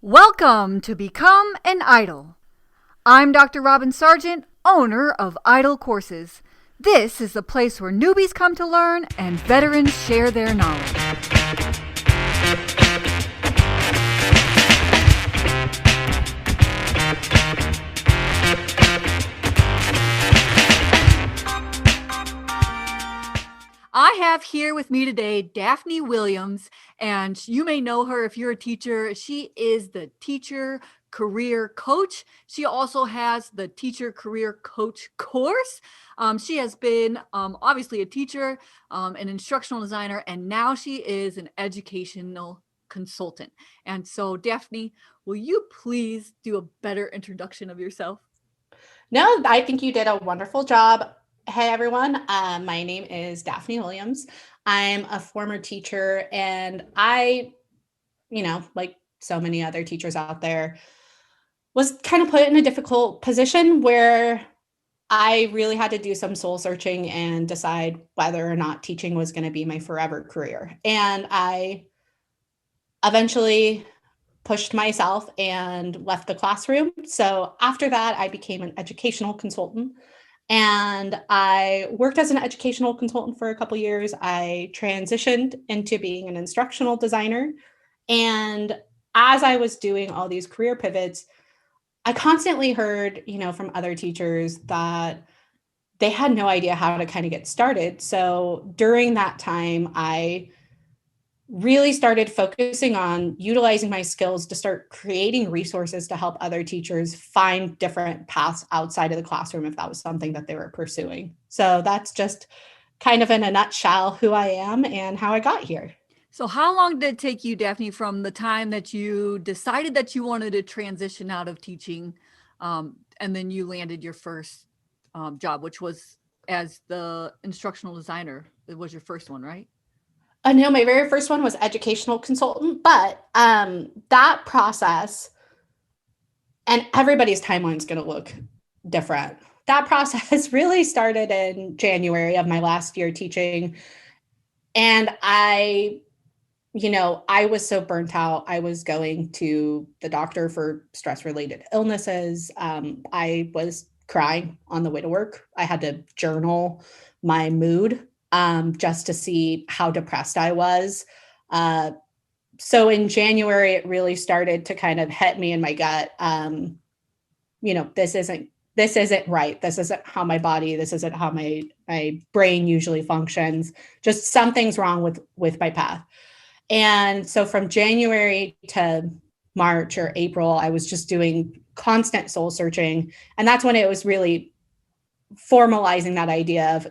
Welcome to Become an Idol. I'm Dr. Robin Sargent, owner of Idol Courses. This is the place where newbies come to learn and veterans share their knowledge. I have here with me today Daphne Williams, and you may know her if you're a teacher. She is the teacher career coach. She also has the teacher career coach course. She has been obviously a teacher, an instructional designer, and now she is an educational consultant. And so, Daphne, will you please do a better introduction of yourself? No, I think you did a wonderful job. Hey, everyone. My name is Daphne Williams. I'm a former teacher, and like so many other teachers out there, was kind of put in a difficult position where I really had to do some soul searching and decide whether or not teaching was going to be my forever career. And I eventually pushed myself and left the classroom. So after that, I became an educational consultant. And I worked as an educational consultant for a couple years. I transitioned into being an instructional designer. And as I was doing all these career pivots, I constantly heard, from other teachers that they had no idea how to kind of get started. So during that time, I really started focusing on utilizing my skills to start creating resources to help other teachers find different paths outside of the classroom if that was something that they were pursuing. So that's just kind of in a nutshell who I am and how I got here. So, how long did it take you, Daphne, from the time that you decided that you wanted to transition out of teaching, and then you landed your first job, which was as the instructional designer? It was your first one, right? No, my very first one was educational consultant, but that process, and everybody's timeline is going to look different. That process really started in January of my last year teaching. And I was so burnt out. I was going to the doctor for stress related illnesses. I was crying on the way to work. I had to journal my mood just to see how depressed I was. So in January, it really started to kind of hit me in my gut. This isn't right. This isn't how my body, this isn't how my brain usually functions. Just something's wrong with my path. And so from January to March or April, I was just doing constant soul searching. And that's when it was really formalizing that idea of,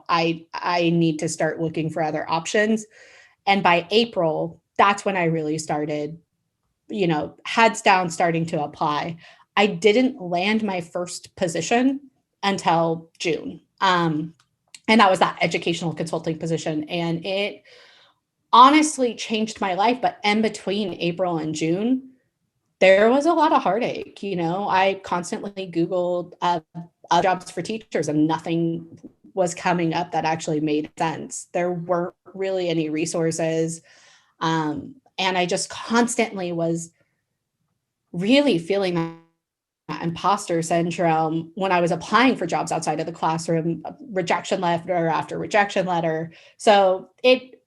I need to start looking for other options. And by April, that's when I really started, heads down, starting to apply. I didn't land my first position until June. And that was that educational consulting position. And it honestly changed my life. But in between April and June, there was a lot of heartache. I constantly Googled other jobs for teachers and nothing was coming up that actually made sense. There weren't really any resources. And I just constantly was really feeling that imposter syndrome when I was applying for jobs outside of the classroom, rejection letter after rejection letter. So it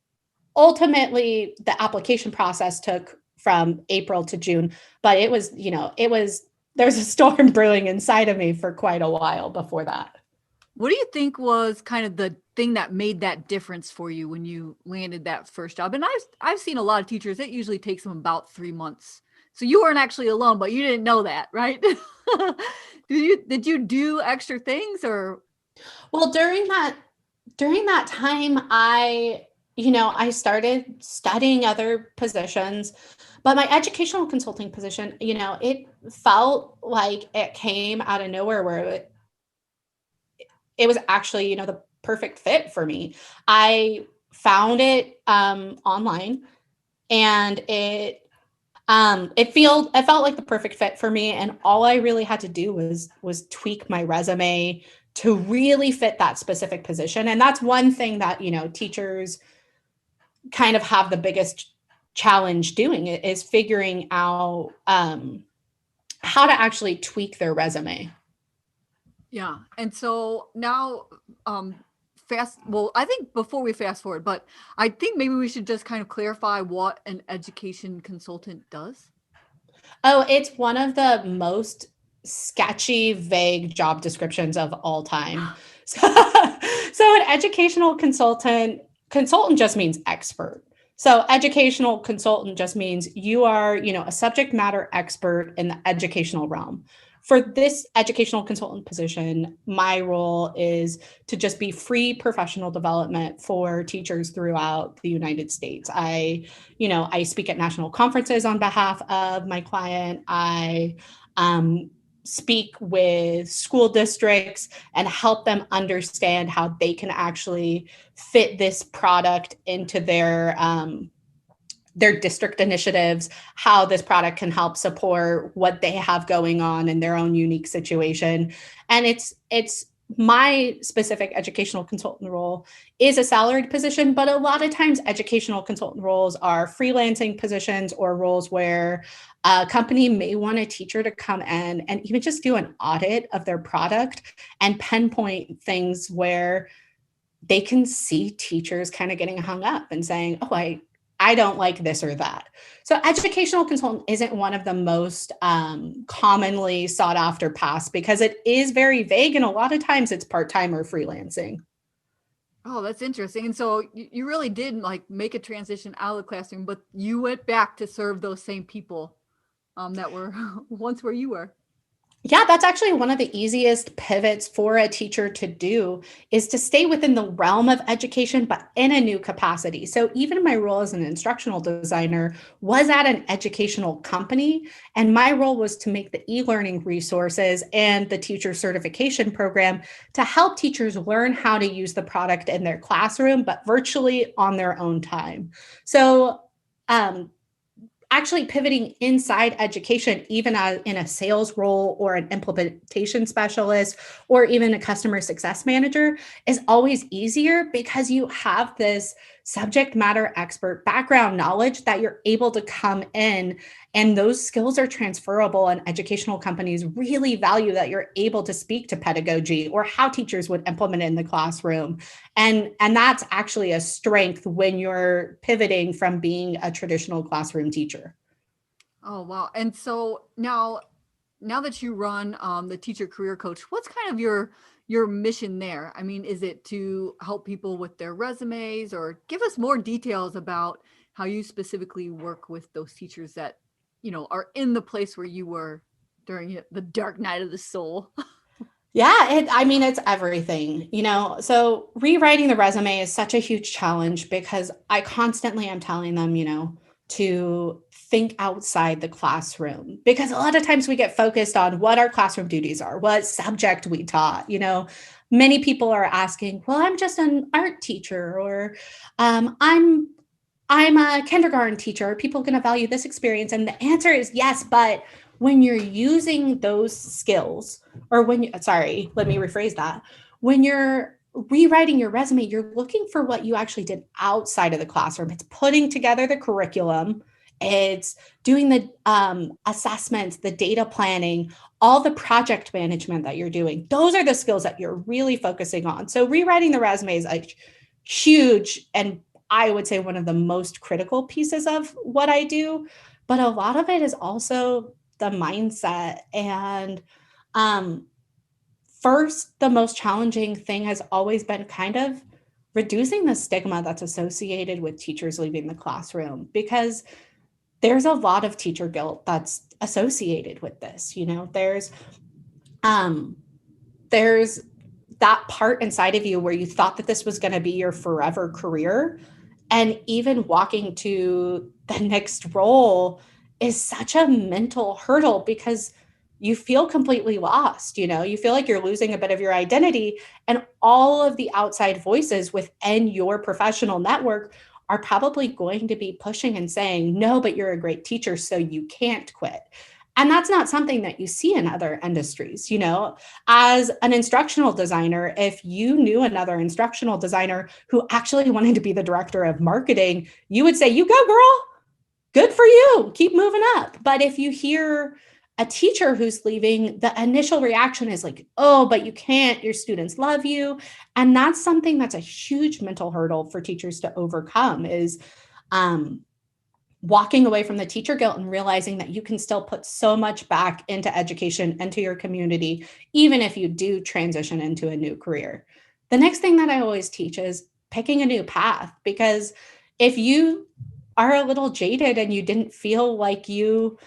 ultimately, the application process took from April to June, but there's a storm brewing inside of me for quite a while before that. What do you think was kind of the thing that made that difference for you when you landed that first job? And I've seen a lot of teachers, it usually takes them about 3 months. So you weren't actually alone, but you didn't know that, right? Did you do extra things or? Well, during that time, I started studying other positions, but my educational consulting position, it felt like it came out of nowhere where it was actually, the perfect fit for me. I found it online, and it felt like the perfect fit for me. And all I really had to do was tweak my resume to really fit that specific position. And that's one thing that, teachers kind of have the biggest challenge doing it is figuring out how to actually tweak their resume. Yeah. And so now, I think before we fast forward, but I think maybe we should just kind of clarify what an education consultant does. Oh, it's one of the most sketchy, vague job descriptions of all time. So, so an educational consultant just means expert. So educational consultant just means you are, a subject matter expert in the educational realm. For this educational consultant position, my role is to just be free professional development for teachers throughout the United States. I speak at national conferences on behalf of my client. I speak with school districts and help them understand how they can actually fit this product into their district initiatives, how this product can help support what they have going on in their own unique situation. And it's my specific educational consultant role is a salaried position, but a lot of times educational consultant roles are freelancing positions or roles where a company may want a teacher to come in and even just do an audit of their product and pinpoint things where they can see teachers kind of getting hung up and saying, oh, I don't like this or that. So educational consultant isn't one of the most commonly sought after paths because it is very vague. And a lot of times it's part-time or freelancing. Oh, that's interesting. And so you really did like make a transition out of the classroom, but you went back to serve those same people that were once where you were. Yeah, that's actually one of the easiest pivots for a teacher to do is to stay within the realm of education, but in a new capacity. So even my role as an instructional designer was at an educational company, and my role was to make the e-learning resources and the teacher certification program to help teachers learn how to use the product in their classroom, but virtually on their own time. So actually pivoting inside education, even in a sales role or an implementation specialist or even a customer success manager is always easier because you have this subject matter expert background knowledge that you're able to come in, and those skills are transferable, and educational companies really value that you're able to speak to pedagogy or how teachers would implement it in the classroom. And that's actually a strength when you're pivoting from being a traditional classroom teacher. Oh, wow. And so now that you run the teacher career coach, what's kind of your mission there? I mean, is it to help people with their resumes, or give us more details about how you specifically work with those teachers that, are in the place where you were during the dark night of the soul? Yeah, it's everything, So rewriting the resume is such a huge challenge because I constantly am telling them, to think outside the classroom because a lot of times we get focused on what our classroom duties are, what subject we taught. Many people are asking, well, I'm just an art teacher, or I'm a kindergarten teacher. Are people going to value this experience? And the answer is yes, but when you're using those skills, or let me rephrase that. When you're rewriting your resume, you're looking for what you actually did outside of the classroom. It's putting together the curriculum. It's doing the assessments, the data planning, all the project management that you're doing. Those are the skills that you're really focusing on. So rewriting the resume is a huge, and I would say one of the most critical pieces of what I do. But a lot of it is also the mindset. And first, the most challenging thing has always been kind of reducing the stigma that's associated with teachers leaving the classroom, because there's a lot of teacher guilt that's associated with this. There's that part inside of you where you thought that this was going to be your forever career. And even walking to the next role is such a mental hurdle because you feel completely lost. You feel like you're losing a bit of your identity, and all of the outside voices within your professional network are probably going to be pushing and saying, no, but you're a great teacher, so you can't quit. And that's not something that you see in other industries. As an instructional designer, if you knew another instructional designer who actually wanted to be the director of marketing, you would say, you go, girl. good for you. Keep moving up. But if you hear a teacher who's leaving, the initial reaction is like, oh, but you can't, your students love you. And that's something that's a huge mental hurdle for teachers to overcome is um, walking away from the teacher guilt and realizing that you can still put so much back into education, into your community, even if you do transition into a new career. The next thing that I always teach is picking a new path, because if you are a little jaded and you didn't feel like you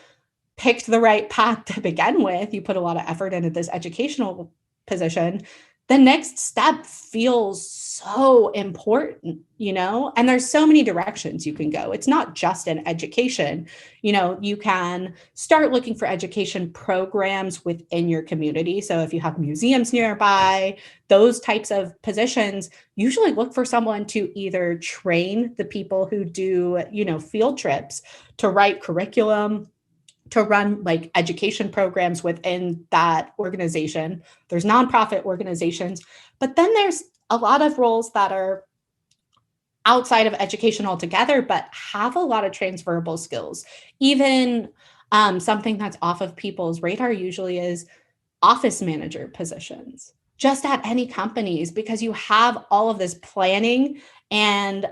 picked the right path to begin with, you put a lot of effort into this educational position, the next step feels so important, and there's so many directions you can go. It's not just in education. You can start looking for education programs within your community. So if you have museums nearby, those types of positions, usually look for someone to either train the people who do, field trips, to write curriculum, to run like education programs within that organization. There's nonprofit organizations, but then there's a lot of roles that are outside of education altogether, but have a lot of transferable skills. Even something that's off of people's radar usually is office manager positions, just at any companies, because you have all of this planning and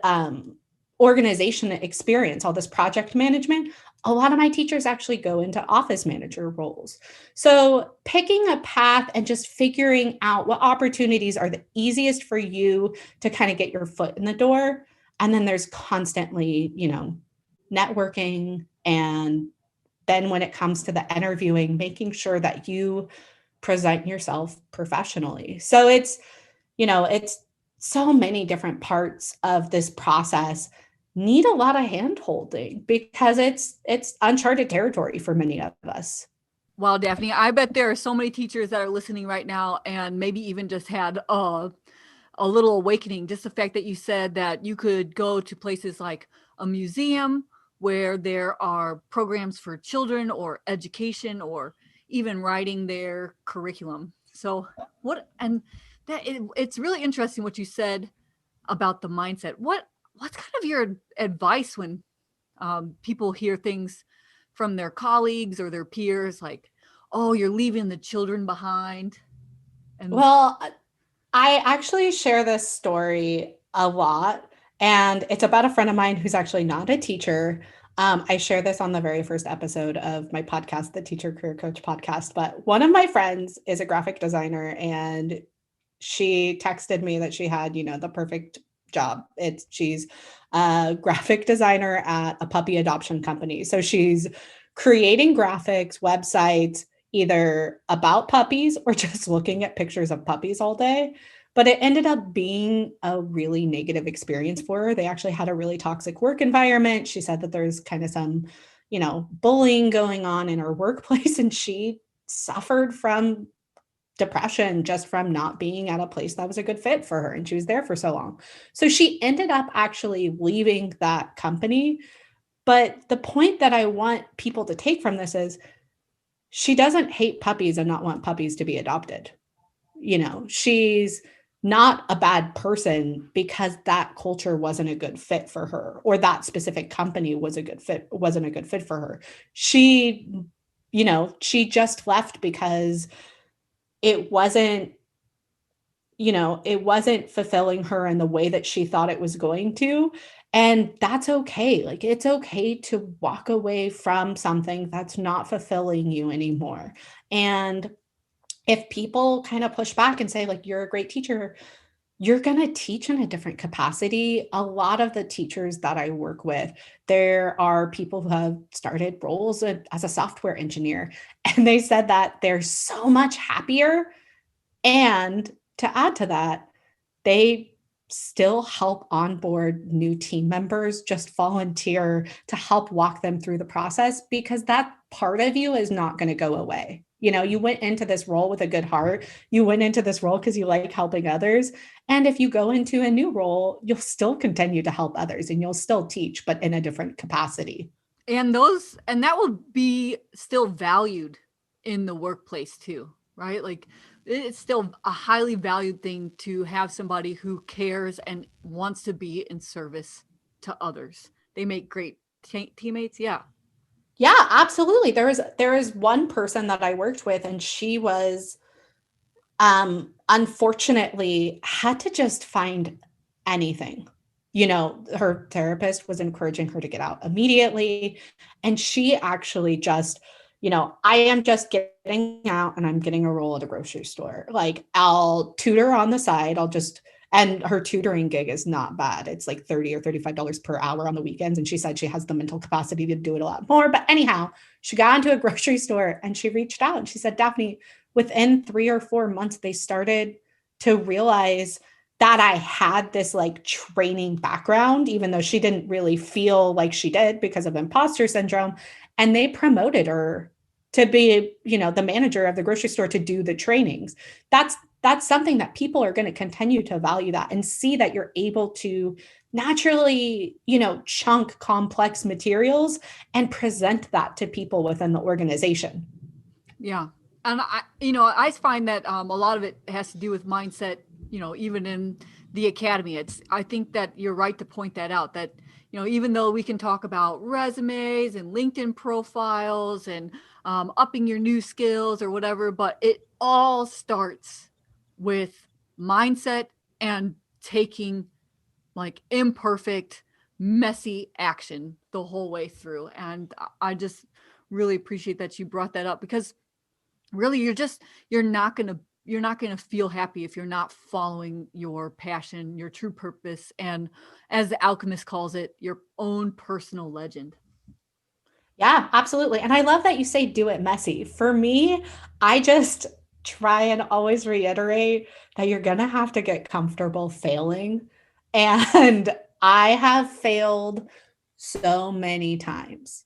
organization experience, all this project management. A lot of my teachers actually go into office manager roles. So picking a path and just figuring out what opportunities are the easiest for you to kind of get your foot in the door. And then there's constantly, networking. And then when it comes to the interviewing, making sure that you present yourself professionally. So it's so many different parts of this process need a lot of hand holding, because it's uncharted territory for many of us. Wow, Daphne, I bet there are so many teachers that are listening right now and maybe even just had a little awakening. Just the fact that you said that you could go to places like a museum where there are programs for children or education or even writing their curriculum. So it's really interesting what you said about the mindset. What's kind of your advice when people hear things from their colleagues or their peers like, oh, you're leaving the children behind? And Well, I actually share this story a lot, and it's about a friend of mine who's actually not a teacher. I share this on the very first episode of my podcast, the Teacher Career Coach podcast. But one of my friends is a graphic designer, and she texted me that she had, the perfect job. She's a graphic designer at a puppy adoption company. So she's creating graphics, websites, either about puppies or just looking at pictures of puppies all day. But it ended up being a really negative experience for her. They actually had a really toxic work environment. She said that there's kind of some, bullying going on in her workplace, and she suffered from depression just from not being at a place that was a good fit for her. And she was there for so long. So she ended up actually leaving that company. But the point that I want people to take from this is she doesn't hate puppies and not want puppies to be adopted. She's not a bad person because that culture wasn't a good fit for her, or that specific company wasn't a good fit for her. She just left because it wasn't it wasn't fulfilling her in the way that she thought it was going to. And that's okay. Like, it's okay to walk away from something that's not fulfilling you anymore. And if people kind of push back and say, like, you're a great teacher, you're going to teach in a different capacity. A lot of the teachers that I work with, there are people who have started roles as a software engineer, and they said that they're so much happier. And to add to that, they still help onboard new team members, just volunteer to help walk them through the process, because that part of you is not going to go away. You went into this role with a good heart. You went into this role because you like helping others. And if you go into a new role, you'll still continue to help others and you'll still teach, but in a different capacity. and that will be still valued in the workplace too, right? Like, it's still a highly valued thing to have somebody who cares and wants to be in service to others. They make great teammates? Yeah. Yeah, absolutely. There is one person that I worked with, and she was unfortunately had to just find anything. Her therapist was encouraging her to get out immediately. And she actually just, I am just getting out and I'm getting a role at a grocery store. Like, I'll tutor on the side. And her tutoring gig is not bad. It's like $30 or $35 per hour on the weekends. And she said she has the mental capacity to do it a lot more. But anyhow, she got into a grocery store and she reached out and she said, Daphne, within 3 or 4 months, they started to realize that I had this like training background, even though she didn't really feel like she did because of imposter syndrome. And they promoted her to be, the manager of the grocery store to do the trainings. That's something that people are going to continue to value that and see that you're able to naturally, chunk complex materials and present that to people within the organization. Yeah. And I find that a lot of it has to do with mindset, even in the academy. I think that you're right to point that out, that, even though we can talk about resumes and LinkedIn profiles and upping your new skills or whatever, but it all starts with mindset and taking like imperfect, messy action the whole way through. And I just really appreciate that you brought that up, because really you're not going to feel happy if you're not following your passion, your true purpose, and, as the alchemist calls it, your own personal legend. Yeah, absolutely. And I love that you say do it messy. For me, I just try and always reiterate that you're going to have to get comfortable failing. And I have failed so many times.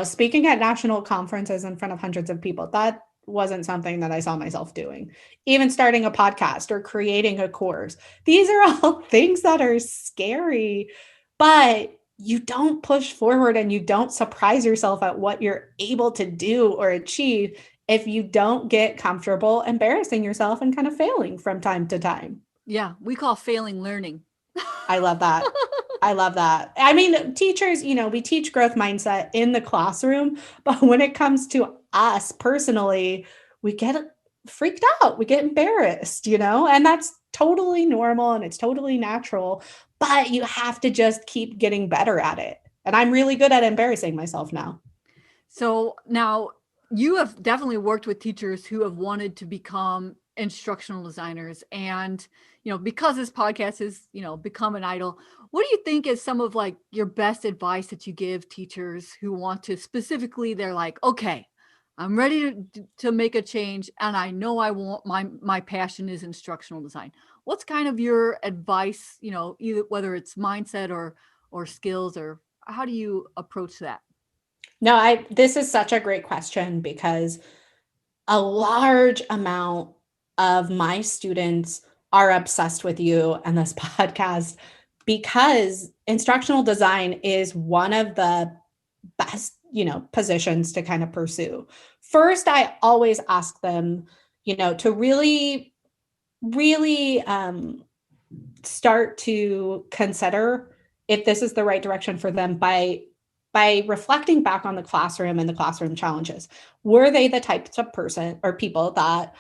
Speaking at national conferences in front of hundreds of people, that wasn't something that I saw myself doing. Even starting a podcast or creating a course. These are all things that are scary, but you don't push forward and you don't surprise yourself at what you're able to do or achieve if you don't get comfortable embarrassing yourself and kind of failing from time to time. Yeah, we call failing learning. I love that. I love that. I mean, teachers, we teach growth mindset in the classroom, but when it comes to us personally, we get freaked out, we get embarrassed, and that's totally normal and it's totally natural, but you have to just keep getting better at it. And I'm really good at embarrassing myself now. So now you have definitely worked with teachers who have wanted to become instructional designers. And, because this podcast is, become an idol, what do you think is some of like your best advice that you give teachers who want to specifically, they're like, okay, I'm ready to make a change. And I know I want my passion is instructional design. What's kind of your advice, either whether it's mindset or skills, or how do you approach that? No, this is such a great question because a large amount of my students are obsessed with you and this podcast because instructional design is one of the best, positions to kind of pursue. First, I always ask them, to really, really start to consider if this is the right direction for them by reflecting back on the classroom and the classroom challenges. Were they the types of person or people that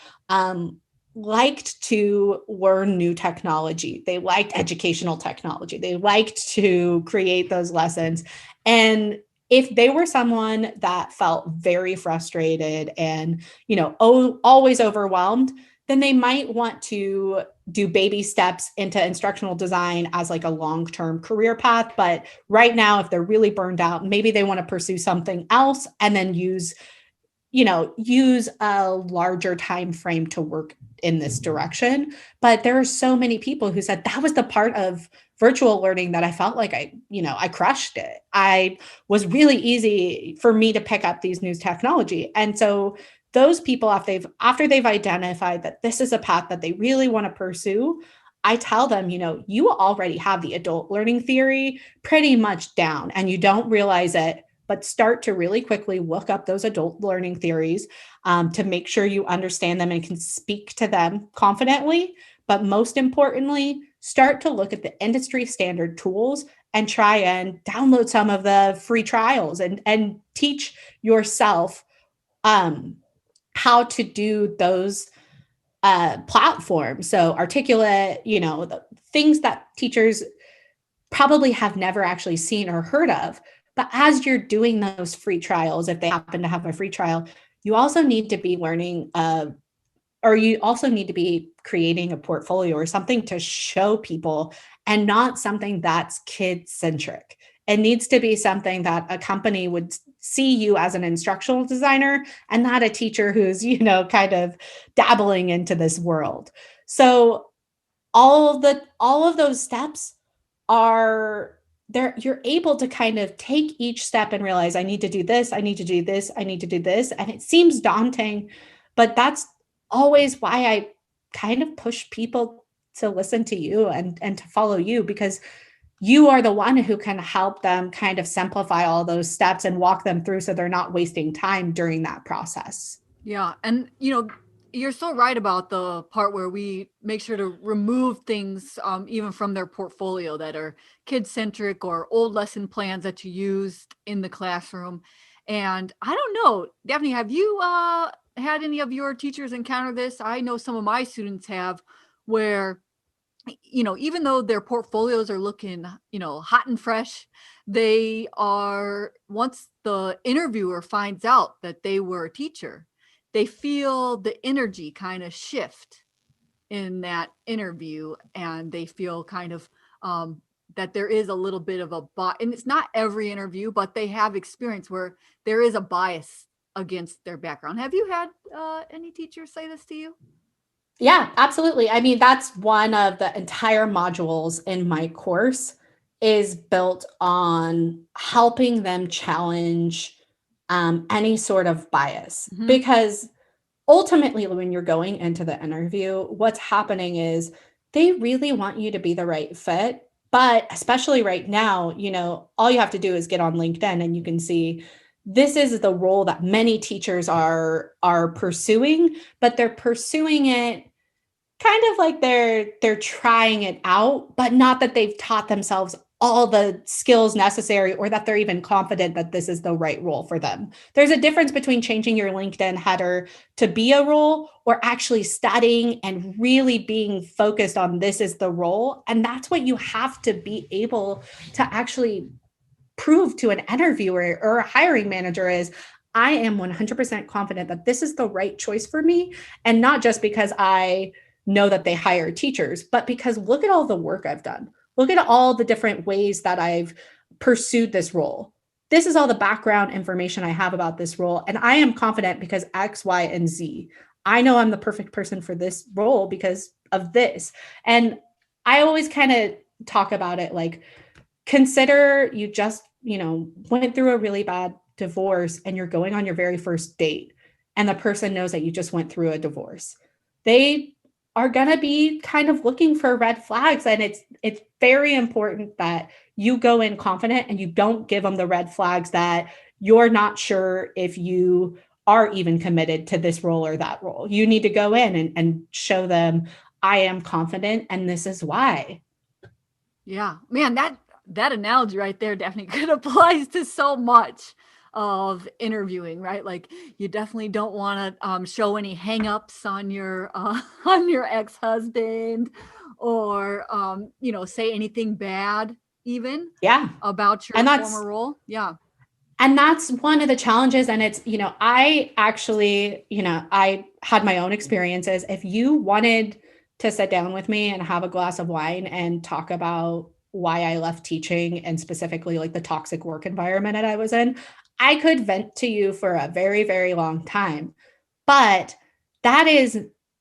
liked to learn new technology? They liked educational technology. They liked to create those lessons. And if they were someone that felt very frustrated and, always overwhelmed, then they might want to do baby steps into instructional design as like a long-term career path. But right now, if they're really burned out, maybe they want to pursue something else and then use a larger time frame to work in this direction. But there are so many people who said that was the part of virtual learning that I felt like I crushed it. I was really easy for me to pick up these new technology. And so those people, after they've identified that this is a path that they really want to pursue, I tell them, you already have the adult learning theory pretty much down and you don't realize it, but start to really quickly look up those adult learning theories to make sure you understand them and can speak to them confidently. But most importantly, start to look at the industry standard tools and try and download some of the free trials and teach yourself how to do those platforms. So Articulate, the things that teachers probably have never actually seen or heard of. But as you're doing those free trials, if they happen to have a free trial, you also need to be learning or you also need to be creating a portfolio or something to show people, and not something that's kid centric. It needs to be something that a company would see you as an instructional designer and not a teacher who's, kind of dabbling into this world. So all of those steps are there. You're able to kind of take each step and realize, I need to do this, I need to do this, I need to do this. And it seems daunting, but that's always why I kind of push people to listen to you and to follow you, because you are the one who can help them kind of simplify all those steps and walk them through so they're not wasting time during that process. Yeah. And, you're so right about the part where we make sure to remove things, even from their portfolio, that are kid centric or old lesson plans that you used in the classroom. And I don't know, Daphne, have you had any of your teachers encounter this? I know some of my students have, where even though their portfolios are looking, hot and fresh, they are, once the interviewer finds out that they were a teacher, they feel the energy kind of shift in that interview, and they feel kind of that there is a little bit of a bias. And it's not every interview, but they have experience where there is a bias against their background. Have you had any teachers say this to you? Yeah, absolutely. I mean, that's one of the entire modules in my course is built on helping them challenge any sort of bias. Mhm. Because ultimately, when you're going into the interview, what's happening is they really want you to be the right fit. But especially right now, all you have to do is get on LinkedIn and you can see this is the role that many teachers are pursuing, but they're pursuing it kind of like they're trying it out, but not that they've taught themselves all the skills necessary or that they're even confident that this is the right role for them. There's a difference between changing your LinkedIn header to be a role or actually studying and really being focused on this is the role. And that's what you have to be able to actually prove to an interviewer or a hiring manager is, I am 100% confident that this is the right choice for me. And not just because I know that they hire teachers, but because look at all the work I've done. Look at all the different ways that I've pursued this role. This is all the background information I have about this role. And I am confident because X, Y, and Z. I know I'm the perfect person for this role because of this. And I always kind of talk about it like, consider you just, went through a really bad divorce and you're going on your very first date and the person knows that you just went through a divorce. They are going to be kind of looking for red flags, and it's very important that you go in confident and you don't give them the red flags that you're not sure if you are even committed to this role or that role. You need to go in and show them, I am confident and this is why. Yeah, man, that analogy right there definitely could applies to so much of interviewing, right? Like, you definitely don't want to show any hangups on your on your ex-husband, or say anything bad even Yeah. about your And former that's role. Yeah. And that's one of the challenges. And it's, I actually, I had my own experiences. If you wanted to sit down with me and have a glass of wine and talk about why I left teaching and specifically like the toxic work environment that I was in, I could vent to you for a very, very long time. But that is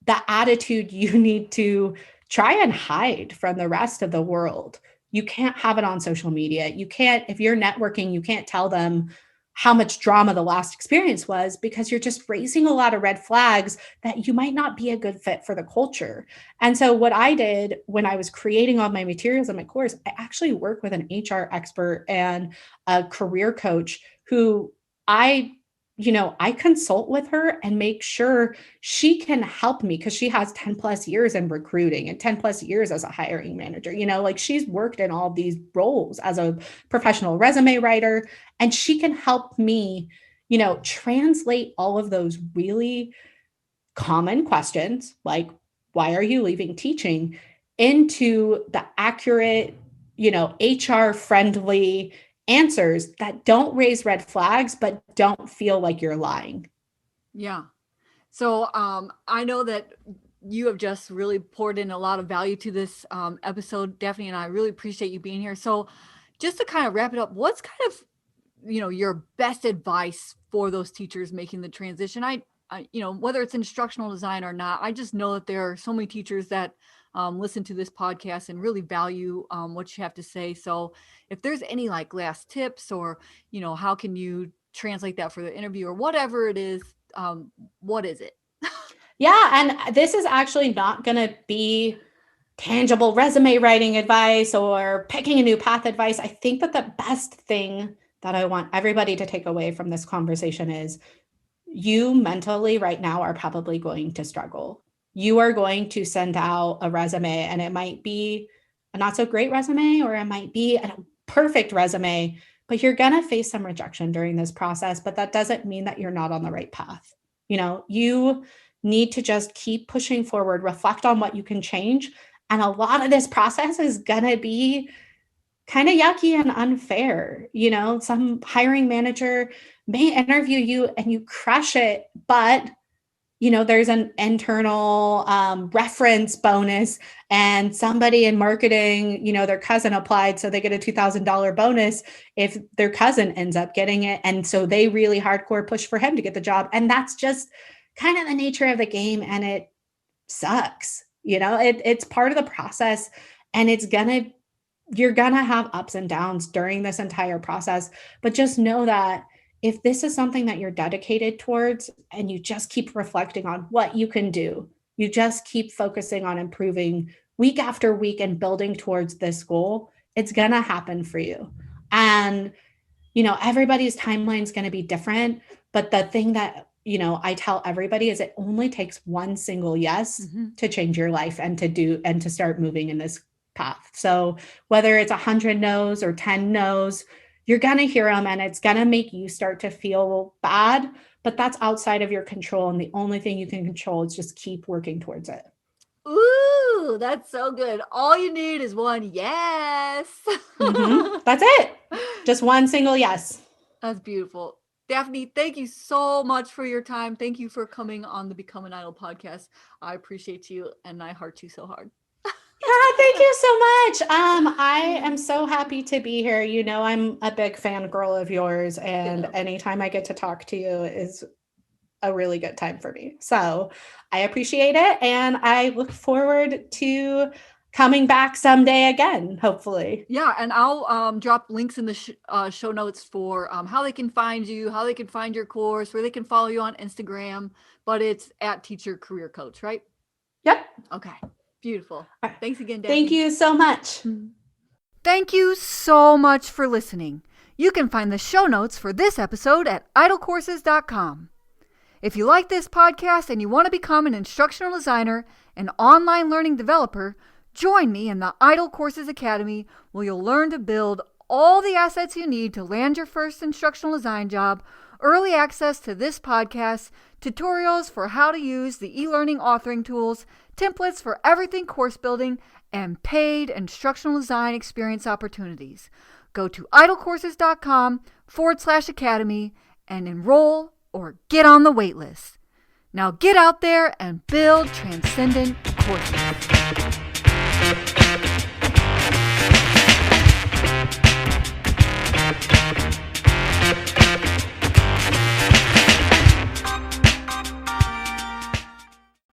the attitude you need to try and hide from the rest of the world. You can't have it on social media. You can't, if you're networking, you can't tell them how much drama the last experience was because you're just raising a lot of red flags that you might not be a good fit for the culture. And so, what I did when I was creating all my materials in my course, I actually worked with an HR expert and a career coach who I I consult with her and make sure she can help me because she has 10 plus years in recruiting and 10 plus years as a hiring manager. Like she's worked in all these roles as a professional resume writer, and she can help me, translate all of those really common questions like, why are you leaving teaching, into the accurate, HR friendly answers that don't raise red flags, but don't feel like you're lying. Yeah. So I know that you have just really poured in a lot of value to this episode, Daphne, and I really appreciate you being here. So just to kind of wrap it up, what's kind of, your best advice for those teachers making the transition? I whether it's instructional design or not, I just know that there are so many teachers that listen to this podcast and really value what you have to say. So if there's any like last tips or, how can you translate that for the interview or whatever it is, what is it? Yeah. And this is actually not going to be tangible resume writing advice or picking a new path advice. I think that the best thing that I want everybody to take away from this conversation is you mentally right now are probably going to struggle. You are going to send out a resume and it might be a not so great resume or it might be a perfect resume, but you're going to face some rejection during this process. But that doesn't mean that you're not on the right path. You need to just keep pushing forward, reflect on what you can change. And a lot of this process is going to be kind of yucky and unfair. Some hiring manager may interview you and you crush it, but there's an internal reference bonus, and somebody in marketing, their cousin applied, so they get a $2,000 bonus if their cousin ends up getting it. And so they really hardcore push for him to get the job. And that's just kind of the nature of the game. And it sucks. It's part of the process, and you're gonna have ups and downs during this entire process. But just know that if this is something that you're dedicated towards and you just keep reflecting on what you can do, you just keep focusing on improving week after week and building towards this goal, it's gonna happen for you. And everybody's timeline is going to be different, but the thing that I tell everybody is it only takes one single yes to change your life and to start moving in this path. So whether it's 100 no's or 10 no's, you're going to hear them and it's going to make you start to feel bad, but that's outside of your control. And the only thing you can control is just keep working towards it. Ooh, that's so good. All you need is one yes. That's it. Just one single yes. That's beautiful. Daphne, thank you so much for your time. Thank you for coming on the Become an Idol podcast. I appreciate you and I heart you so hard. Yeah, thank you so much. I am so happy to be here. I'm a big fan girl of yours, and anytime I get to talk to you is a really good time for me. So I appreciate it. And I look forward to coming back someday again, hopefully. Yeah. And I'll drop links in the show notes for how they can find you, how they can find your course, where they can follow you on Instagram, but it's at Teacher Career Coach, right? Yep. Okay. Beautiful. Thanks again, Daphne. Thank you so much. Thank you so much for listening. You can find the show notes for this episode at idolcourses.com. If you like this podcast and you want to become an instructional designer and online learning developer, join me in the Idol Courses Academy, where you'll learn to build all the assets you need to land your first instructional design job, early access to this podcast, tutorials for how to use the e-learning authoring tools, templates for everything course building, and paid instructional design experience opportunities. Go to idolcourses.com/academy and enroll or get on the wait list. Now get out there and build transcendent courses.